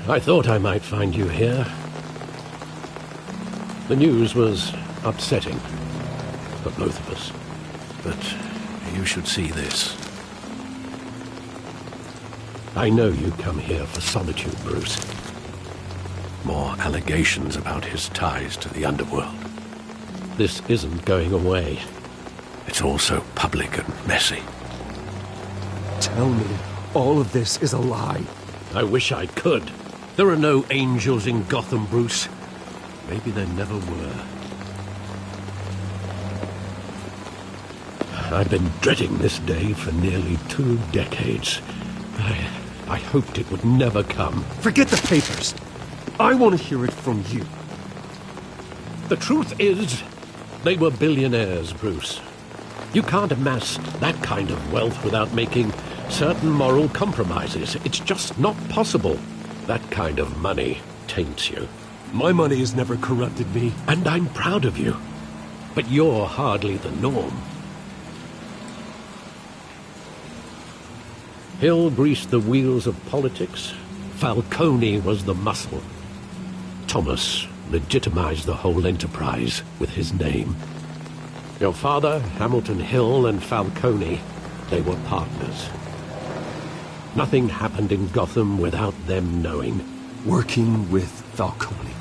I thought I might find you here. The news was upsetting for both of us. But you should see this. I know you come here for solitude, Bruce. More allegations about his ties to the underworld. This isn't going away. It's all so public and messy. Tell me, all of this is a lie. I wish I could. There are no angels in Gotham, Bruce. Maybe there never were. I've been dreading this day for nearly 2 decades. I hoped it would never come. Forget the papers. I want to hear it from you. The truth is, they were billionaires, Bruce. You can't amass that kind of wealth without making certain moral compromises. It's just not possible. That kind of money taints you. My money has never corrupted me. And I'm proud of you. But you're hardly the norm. Hill greased the wheels of politics. Falcone was the muscle. Thomas legitimized the whole enterprise with his name. Your father, Hamilton Hill, and Falcone, they were partners. Nothing happened in Gotham without them knowing. Working with Falcone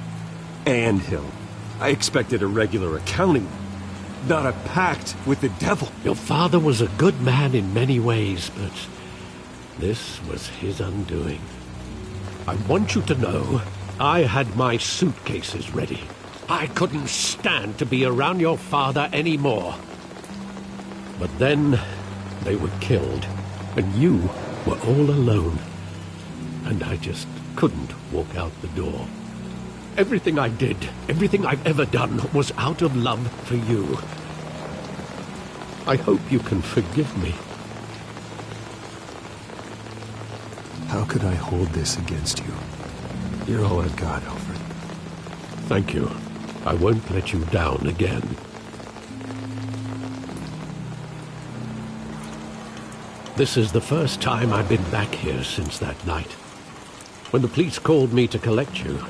and Hill. I expected a regular accounting, not a pact with the devil. Your father was a good man in many ways, but this was his undoing. I want you to know, I had my suitcases ready. I couldn't stand to be around your father anymore. But then, they were killed, and you were all alone. And I just couldn't walk out the door. Everything I did, everything I've ever done, was out of love for you. I hope you can forgive me. How could I hold this against you? You're all I've got, Alfred. Thank you. I won't let you down again. This is the first time I've been back here since that night. When the police called me to collect you,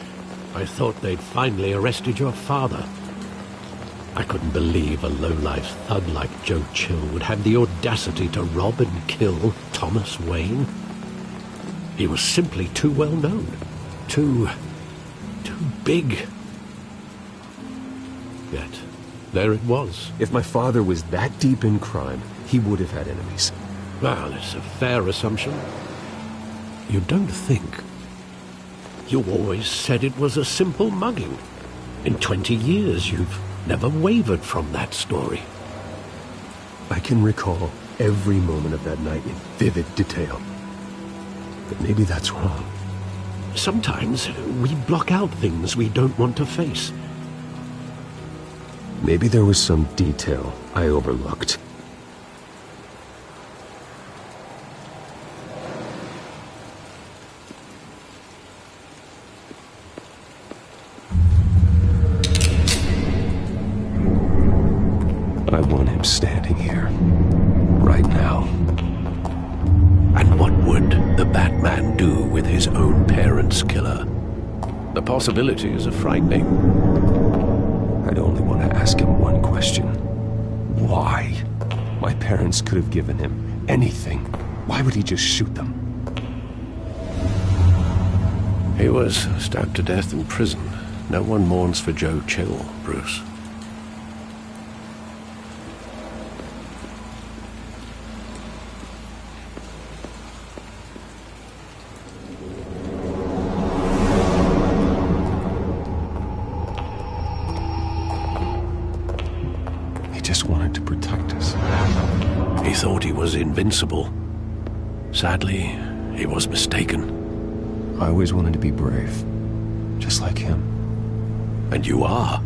I thought they'd finally arrested your father. I couldn't believe a low-life thug like Joe Chill would have the audacity to rob and kill Thomas Wayne. He was simply too well known. Too big. Yet, there it was. If my father was that deep in crime, he would have had enemies. Well, it's a fair assumption. You don't think. You always said it was a simple mugging. In 20 years, you've never wavered from that story. I can recall every moment of that night in vivid detail. But maybe that's wrong. Sometimes we block out things we don't want to face. Maybe there was some detail I overlooked. I want him standing here, right now. And what would the Batman do with his own parents' killer? The possibilities are frightening. I'd only want to ask him one question. Why? My parents could have given him anything. Why would he just shoot them? He was stabbed to death in prison. No one mourns for Joe Chill, Bruce. Wanted to protect us. He thought he was invincible. Sadly, he was mistaken. I always wanted to be brave, just like him. And you are.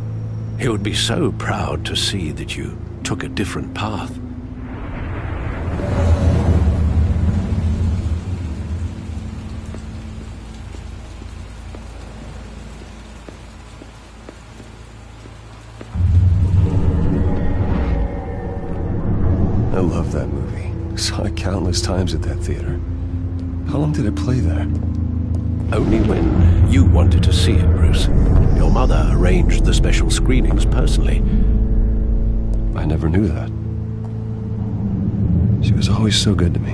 He would be so proud to see that you took a different path. I love that movie. Saw it countless times at that theater. How long did it play there? Only when you wanted to see it, Bruce. Your mother arranged the special screenings personally. I never knew that. She was always so good to me.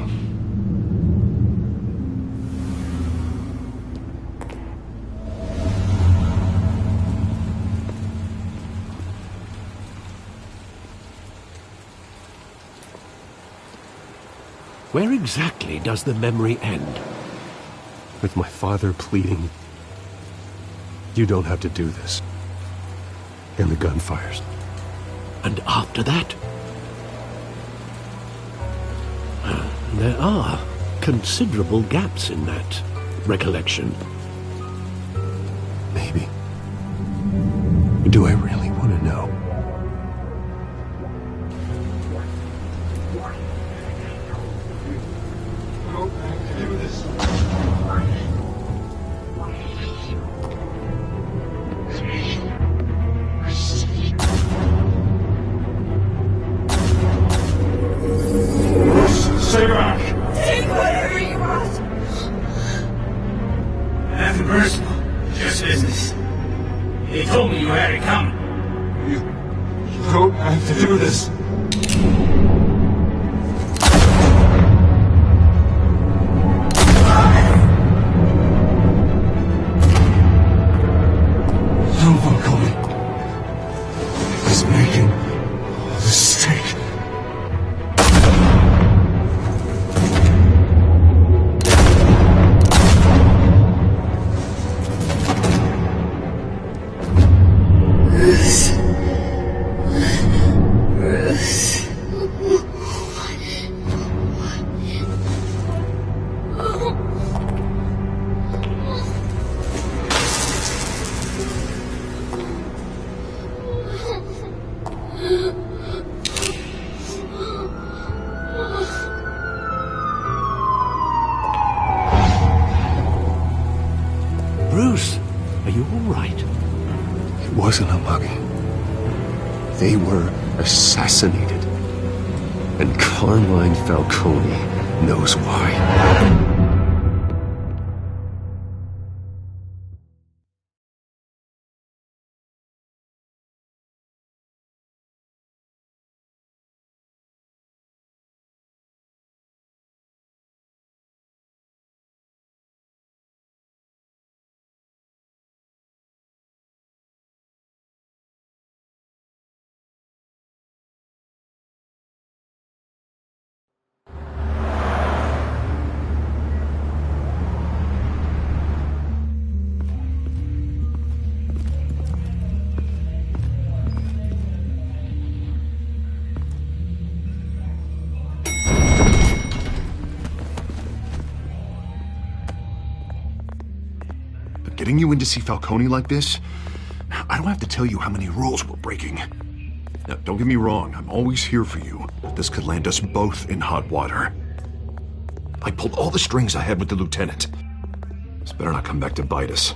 Where exactly does the memory end? With my father pleading, "You don't have to do this." And the gun fires. And after that? There are considerable gaps in that recollection. Maybe. Do I really want to know? Stay back! Take whatever you want! Nothing personal, just business. He told me you had it coming. You don't have to do this. Someone coming. He's making a mistake. Bruce, are you all right? It wasn't a mugging. They were assassinated. And Carmine Falcone knows why. Getting you in to see Falcone like this? I don't have to tell you how many rules we're breaking. Now, don't get me wrong, I'm always here for you, but this could land us both in hot water. I pulled all the strings I had with the lieutenant. This better not come back to bite us.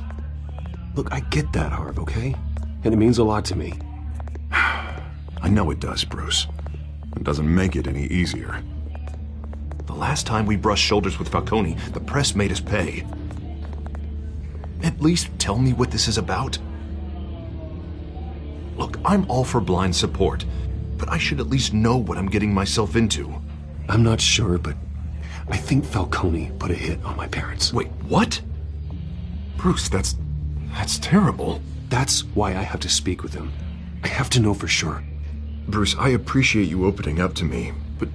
Look, I get that, Harv, okay? And it means a lot to me. I know it does, Bruce. It doesn't make it any easier. The last time we brushed shoulders with Falcone, the press made us pay. At least tell me what this is about. Look, I'm all for blind support, but I should at least know what I'm getting myself into. I'm not sure, but I think Falcone put a hit on my parents. Wait, what? Bruce, that's terrible. That's why I have to speak with him. I have to know for sure. Bruce, I appreciate you opening up to me, but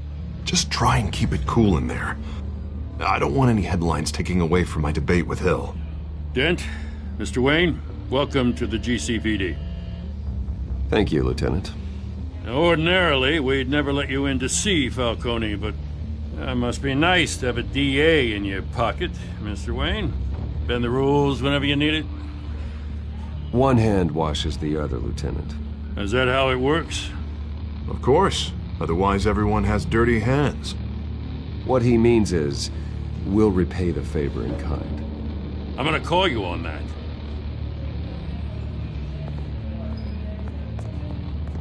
just try and keep it cool in there. I don't want any headlines taking away from my debate with Hill. Dent, Mr. Wayne, welcome to the GCPD. Thank you, Lieutenant. Now, ordinarily, we'd never let you in to see Falcone, but it must be nice to have a DA in your pocket, Mr. Wayne. Bend the rules whenever you need it. One hand washes the other, Lieutenant. Is that how it works? Of course. Otherwise, everyone has dirty hands. What he means is, we'll repay the favor in kind. I'm gonna call you on that.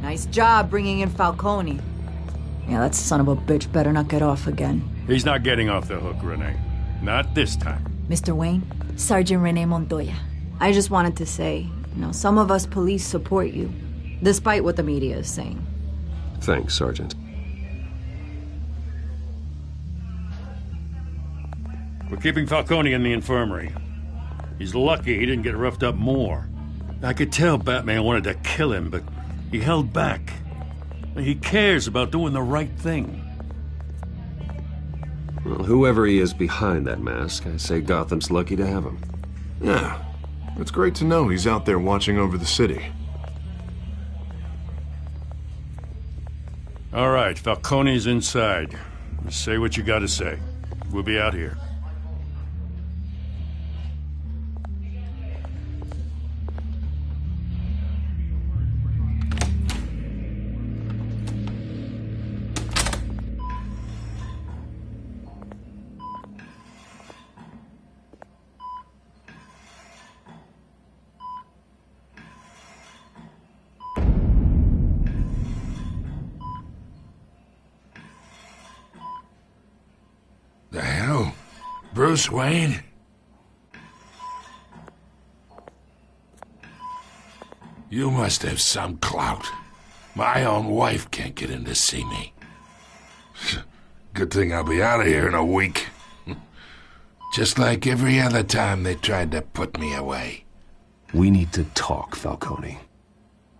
Nice job bringing in Falcone. Yeah, that son of a bitch better not get off again. He's not getting off the hook, Renee. Not this time. Mr. Wayne, Sergeant Renee Montoya. I just wanted to say, some of us police support you, despite what the media is saying. Thanks, Sergeant. We're keeping Falcone in the infirmary. He's lucky he didn't get roughed up more. I could tell Batman wanted to kill him, but he held back. He cares about doing the right thing. Well, whoever he is behind that mask, I say Gotham's lucky to have him. Yeah, it's great to know he's out there watching over the city. All right, Falcone's inside. Say what you gotta say. We'll be out here. The hell? Bruce Wayne? You must have some clout. My own wife can't get in to see me. Good thing I'll be out of here in a week. Just like every other time they tried to put me away. We need to talk, Falcone.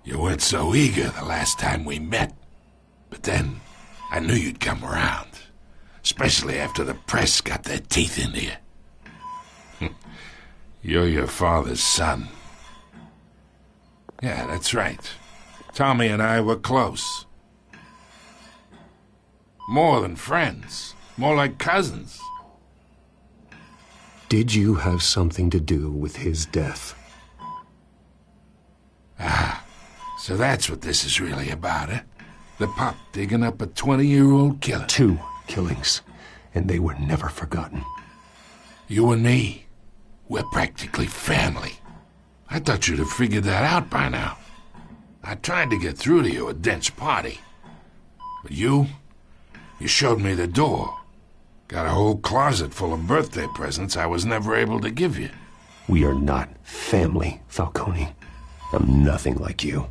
You weren't so eager the last time we met. But then, I knew you'd come around. Especially after the press got their teeth into you. You're your father's son. Yeah, that's right. Tommy and I were close. More than friends. More like cousins. Did you have something to do with his death? Ah, so that's what this is really about, eh? The pup digging up a 20-year-old killer. 2 killings, and they were never forgotten. You and me, we're practically family. I thought you'd have figured that out by now. I tried to get through to you at Dent's party. But you showed me the door. Got a whole closet full of birthday presents I was never able to give you. We are not family, Falcone. I'm nothing like you.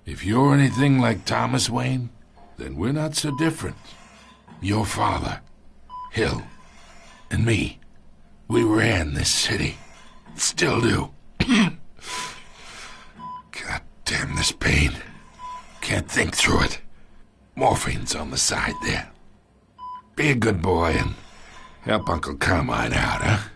If you're anything like Thomas Wayne, then we're not so different. Your father, Hill, and me, we ran this city. Still do. God damn this pain. Can't think through it. Morphine's on the side there. Be a good boy and help Uncle Carmine out, huh?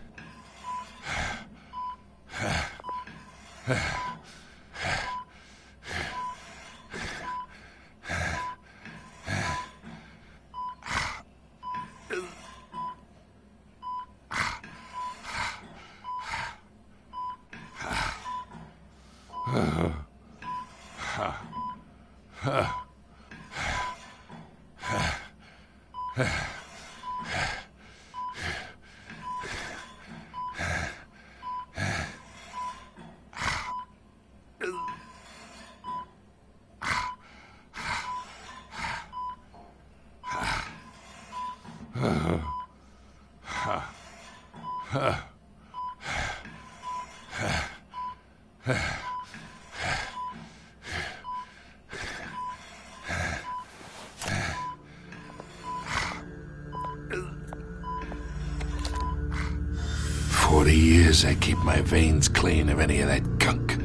I keep my veins clean of any of that gunk.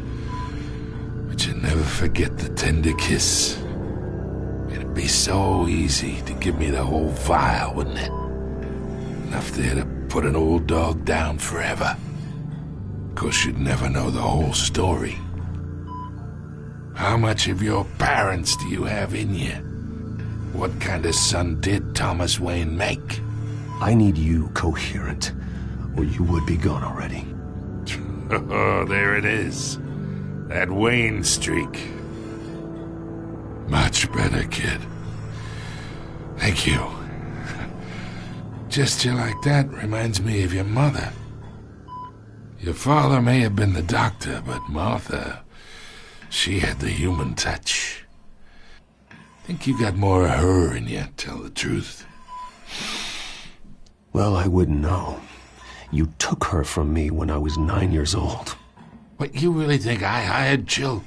But you never forget the tender kiss. It'd be so easy to give me the whole vial, wouldn't it? Enough there to put an old dog down forever. Of course, you'd never know the whole story. How much of your parents do you have in you? What kind of son did Thomas Wayne make? I need you coherent, or you would be gone already. Oh, there it is. That Wayne streak. Much better, kid. Thank you. Gesture like that reminds me of your mother. Your father may have been the doctor, but Martha, she had the human touch. Think you got more of her in you, tell the truth. Well, I wouldn't know. You took her from me when I was 9 years old. What, you really think I hired Chill?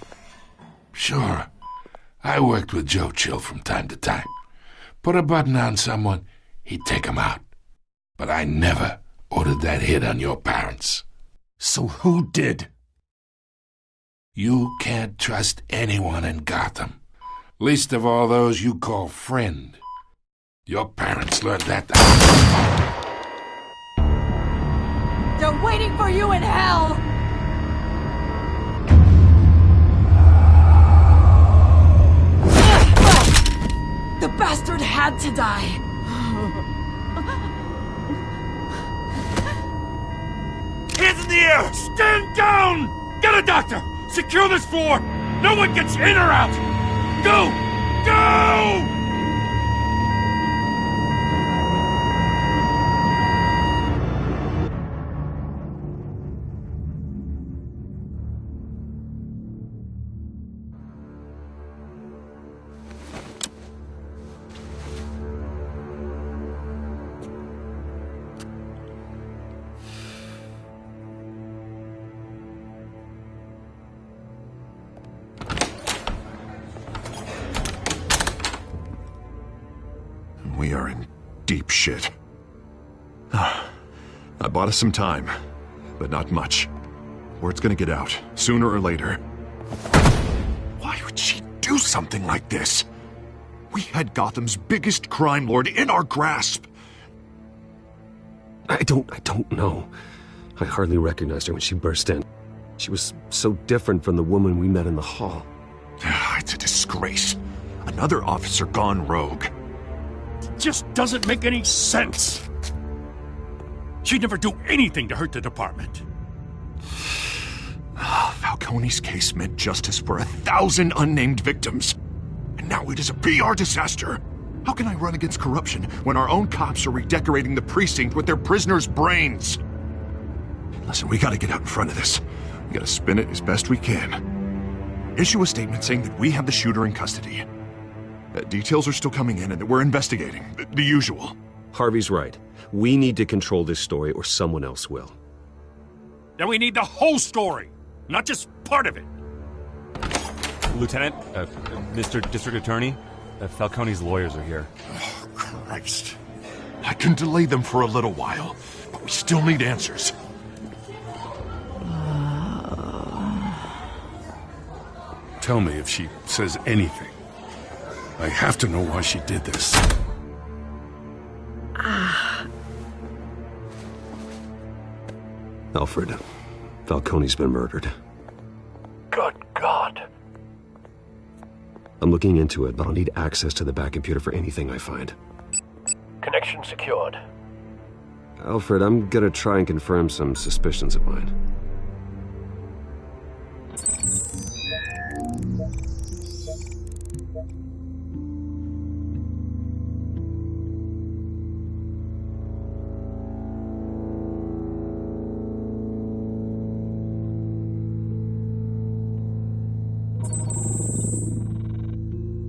Sure. I worked with Joe Chill from time to time. Put a button on someone, he'd take him out. But I never ordered that hit on your parents. So who did? You can't trust anyone in Gotham. Least of all those you call friend. Your parents learned that. They're waiting for you in hell! The bastard had to die. Hands in the air! Stand down! Get a doctor! Secure this floor! No one gets in or out! Go! Go! We are in deep shit. I bought us some time, but not much. Word's gonna get out, sooner or later. Why would she do something like this? We had Gotham's biggest crime lord in our grasp. I don't know. I hardly recognized her when she burst in. She was so different from the woman we met in the hall. It's a disgrace. Another officer gone rogue. Just doesn't make any sense. She'd never do anything to hurt the department. Falcone's case meant justice for 1,000 unnamed victims. And now it is a PR disaster. How can I run against corruption when our own cops are redecorating the precinct with their prisoners' brains? Listen, we gotta get out in front of this. We gotta spin it as best we can. Issue a statement saying that we have the shooter in custody. Details are still coming in and that we're investigating. The usual. Harvey's right. We need to control this story or someone else will. Then we need the whole story, not just part of it. Lieutenant, Mr. District Attorney, Falcone's lawyers are here. Oh, Christ. I can delay them for a little while, but we still need answers. Tell me if she says anything. I have to know why she did this. Alfred, Falcone's been murdered. Good God. I'm looking into it, but I'll need access to the back computer for anything I find. Connection secured. Alfred, I'm gonna try and confirm some suspicions of mine.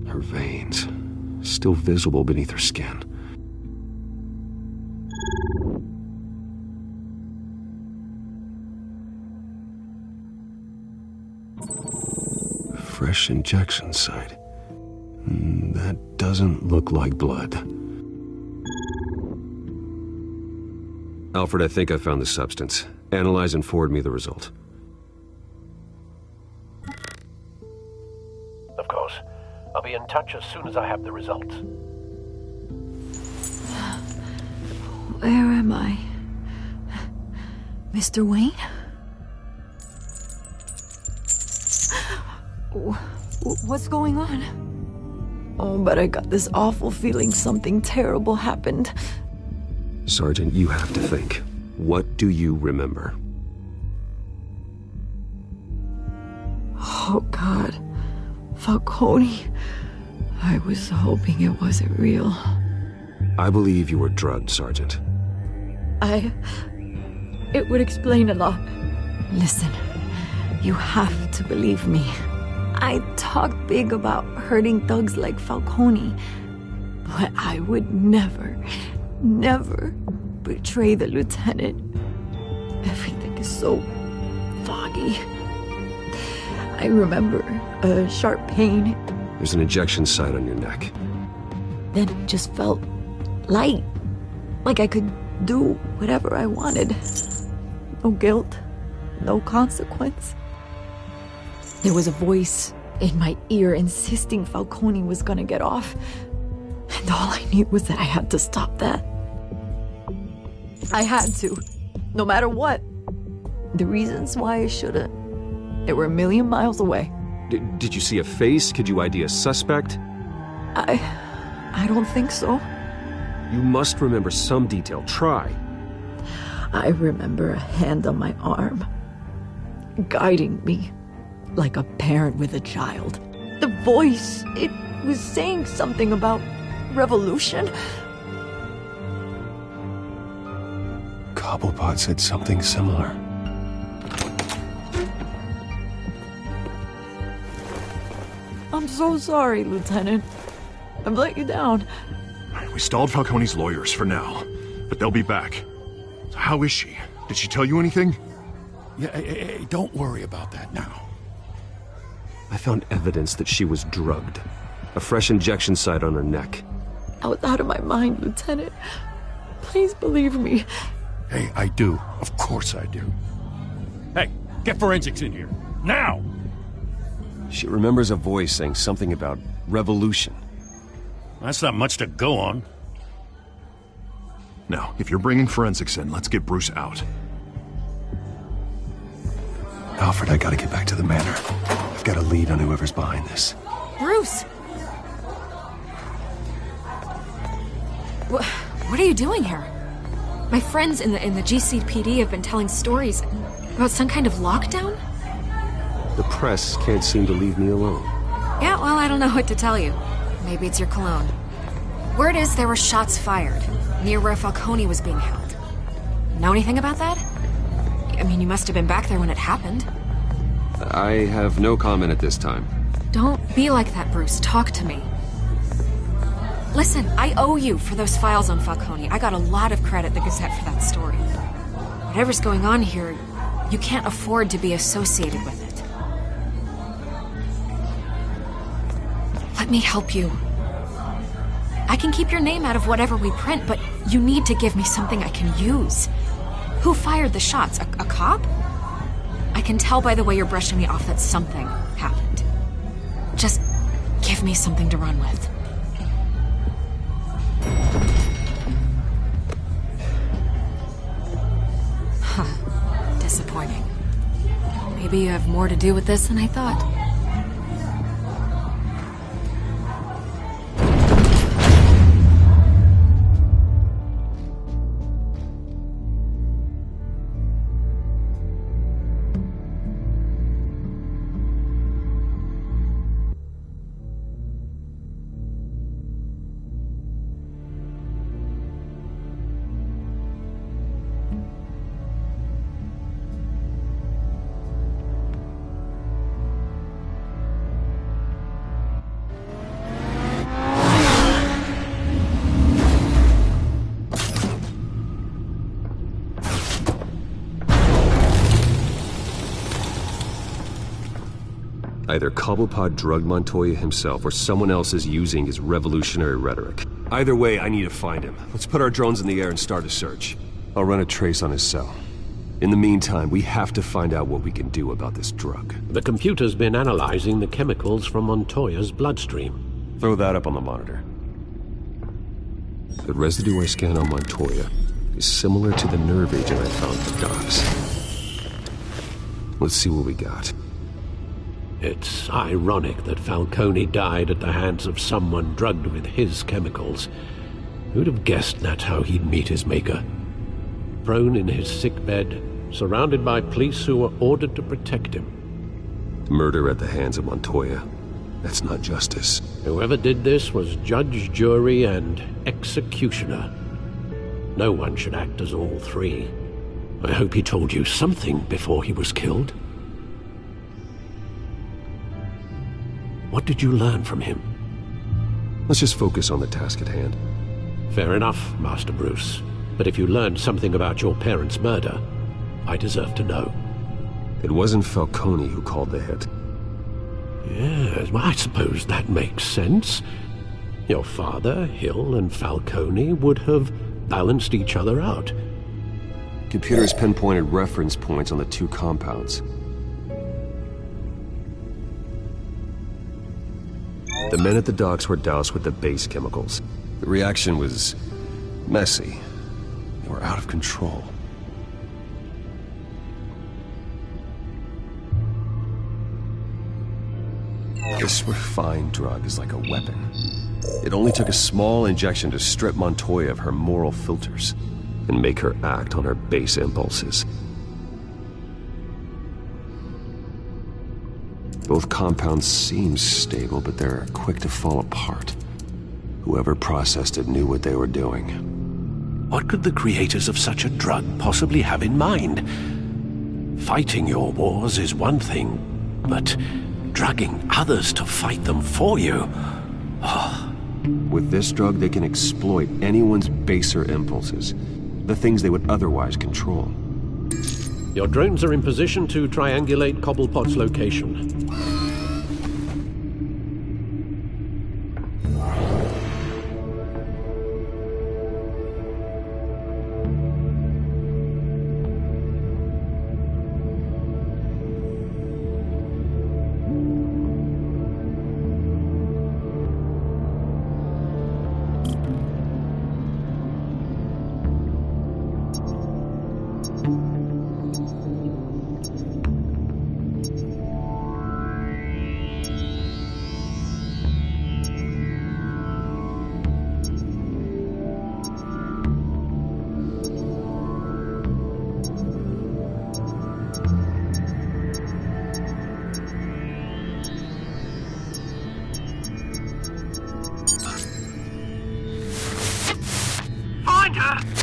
Her veins, still visible beneath her skin. Fresh injection site. That doesn't look like blood. Alfred, I think I found the substance. Analyze and forward me the result. Of course. I'll be in touch as soon as I have the results. Where am I? Mr. Wayne? What's going on? Oh, but I got this awful feeling something terrible happened. Sergeant, you have to think. What do you remember? Oh, God. Falcone. I was hoping it wasn't real. I believe you were drugged, Sergeant. It would explain a lot. Listen, you have to believe me. I talk big about hurting thugs like Falcone, but I would never betray the lieutenant. Everything is so foggy. I remember a sharp pain. There's an injection site on your neck. Then it just felt light. Like I could do whatever I wanted. No guilt. No consequence. There was a voice in my ear insisting Falcone was gonna get off. And all I knew was that I had to stop that. I had to. No matter what. The reasons why I shouldn't, they were a million miles away. Did you see a face? Could you ID a suspect? I don't think so. You must remember some detail. Try. I remember a hand on my arm, guiding me like a parent with a child. The voice, it was saying something about revolution. Cobblepot said something similar. I'm so sorry, Lieutenant. I've let you down. We stalled Falcone's lawyers for now, but they'll be back. So how is she? Did she tell you anything? Yeah, hey, don't worry about that now. I found evidence that she was drugged. A fresh injection site on her neck. I was out of my mind, Lieutenant. Please believe me. Hey, I do. Of course I do. Hey, get forensics in here. Now! She remembers a voice saying something about revolution. That's not much to go on. Now, if you're bringing forensics in, let's get Bruce out. Alfred, I gotta get back to the manor. I've got a lead on whoever's behind this. Bruce! What are you doing here? My friends in the GCPD have been telling stories about some kind of lockdown? The press can't seem to leave me alone. Yeah, well, I don't know what to tell you. Maybe it's your cologne. Word is there were shots fired near where Falcone was being held. Know anything about that? I mean, you must have been back there when it happened. I have no comment at this time. Don't be like that, Bruce. Talk to me. Listen, I owe you for those files on Falcone. I got a lot of credit at the Gazette for that story. Whatever's going on here, you can't afford to be associated with it. Let me help you. I can keep your name out of whatever we print, but you need to give me something I can use. Who fired the shots? A cop? I can tell by the way you're brushing me off that something happened. Just give me something to run with. Huh. Disappointing. Maybe you have more to do with this than I thought. Either Cobblepot drugged Montoya himself, or someone else is using his revolutionary rhetoric. Either way, I need to find him. Let's put our drones in the air and start a search. I'll run a trace on his cell. In the meantime, we have to find out what we can do about this drug. The computer's been analyzing the chemicals from Montoya's bloodstream. Throw that up on the monitor. The residue I scanned on Montoya is similar to the nerve agent I found at the docks. Let's see what we got. It's ironic that Falcone died at the hands of someone drugged with his chemicals. Who'd have guessed that's how he'd meet his maker? Prone in his sickbed, surrounded by police who were ordered to protect him. Murder at the hands of Montoya. That's not justice. Whoever did this was judge, jury, and executioner. No one should act as all three. I hope he told you something before he was killed. What did you learn from him? Let's just focus on the task at hand. Fair enough, Master Bruce. But if you learned something about your parents' murder, I deserve to know. It wasn't Falcone who called the hit. Yes, well, I suppose that makes sense. Your father, Hill, and Falcone would have balanced each other out. Computers pinpointed reference points on the two compounds. The men at the docks were doused with the base chemicals. The reaction was messy. They were out of control. This refined drug is like a weapon. It only took a small injection to strip Montoya of her moral filters and make her act on her base impulses. Both compounds seem stable, but they're quick to fall apart. Whoever processed it knew what they were doing. What could the creators of such a drug possibly have in mind? Fighting your wars is one thing, but drugging others to fight them for you? With this drug, they can exploit anyone's baser impulses, the things they would otherwise control. Your drones are in position to triangulate Cobblepot's location.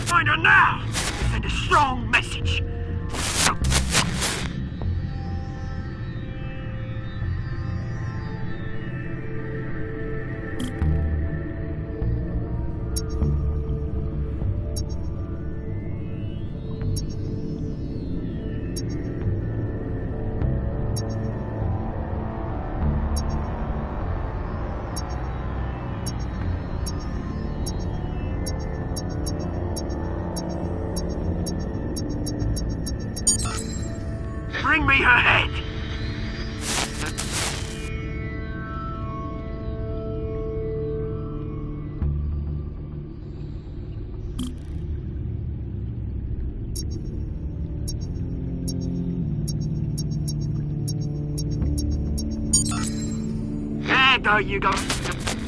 Find her now! Send a strong message! Bring me her head! There you go.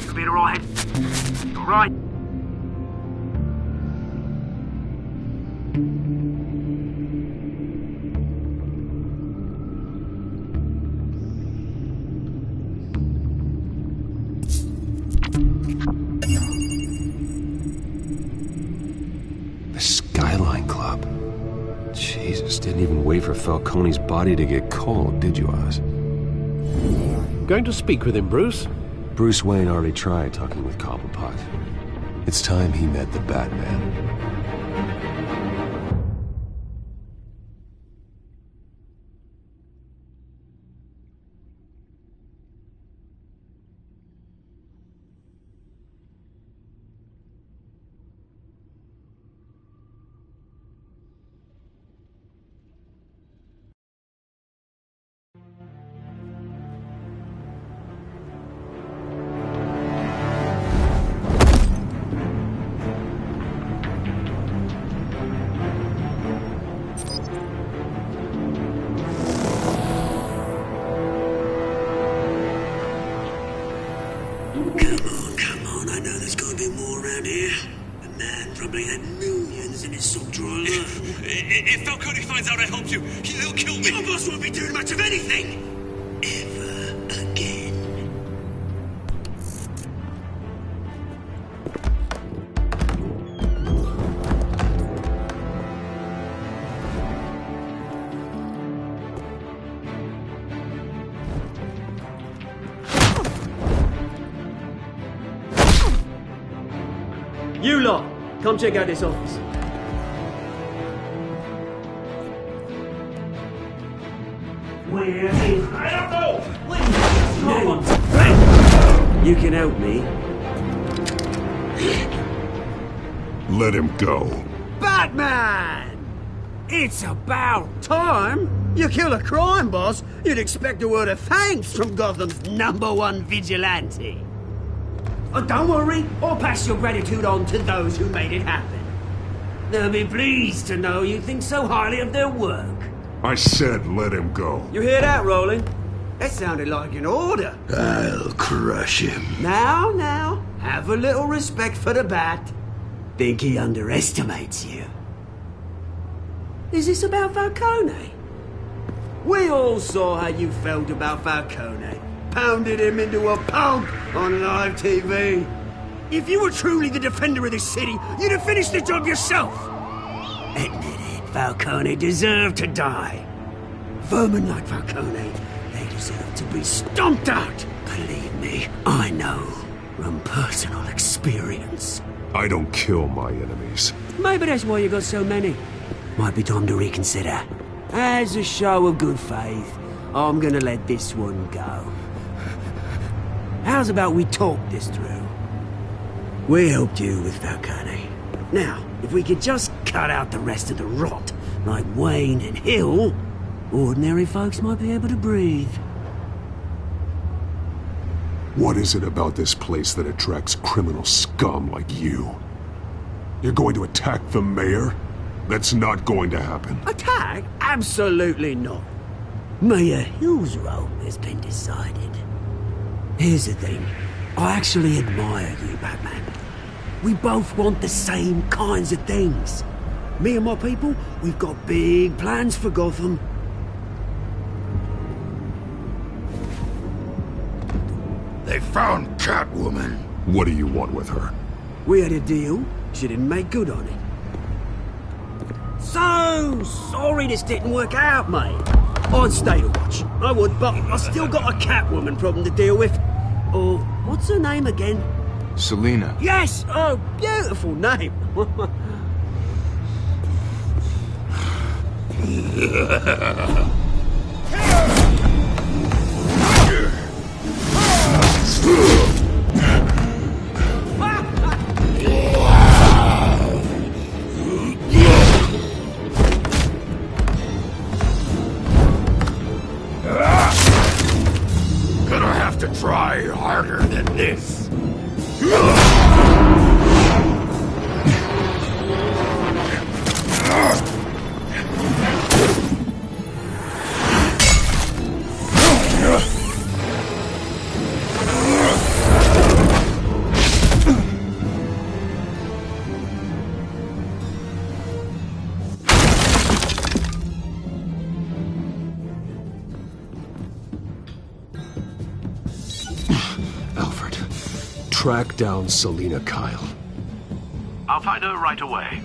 You'll be alright. Alright. The Skyline Club. Jesus, didn't even wait for Falcone's body to get cold, did you, Oz? Going to speak with him, Bruce? Bruce Wayne already tried talking with Cobblepot. It's time he met the Batman. Come on, I know there's gotta be more around here. The man probably had millions in his sock drawer. If Falcone finds out I helped you, he'll kill me. Your boss won't be doing much of anything! Ever again. You lot, come check out this office. Where is... I don't know! You can help me. Let him go. Batman! It's about time. You kill a crime boss, you'd expect a word of thanks from Gotham's #1 vigilante. Oh, don't worry, I'll pass your gratitude on to those who made it happen. They'll be pleased to know you think so highly of their work. I said let him go. You hear that, Roland? That sounded like an order. I'll crush him. Now, have a little respect for the Bat. Think he underestimates you. Is this about Falcone? We all saw how you felt about Falcone. Pounded him into a pulp on live TV. If you were truly the defender of this city, you'd have finished the job yourself. Admit it, Falcone deserved to die. Vermin like Falcone, they deserve to be stomped out. Believe me, I know from personal experience. I don't kill my enemies. Maybe that's why you got so many. Might be time to reconsider. As a show of good faith, I'm gonna let this one go. How's about we talk this through? We helped you with Falcone. Now, if we could just cut out the rest of the rot, like Wayne and Hill, ordinary folks might be able to breathe. What is it about this place that attracts criminal scum like you? You're going to attack the mayor? That's not going to happen. Attack? Absolutely not. Mayor Hill's role has been decided. Here's the thing. I actually admire you, Batman. We both want the same kinds of things. Me and my people, we've got big plans for Gotham. They found Catwoman. What do you want with her? We had a deal. She didn't make good on it. So sorry this didn't work out, mate. I'd stay to watch. I would, but I still got a Catwoman problem to deal with. Oh, what's her name again? Selina. Yes! Oh, beautiful name. Gonna have to try harder than this. Track down Selina Kyle. I'll find her right away.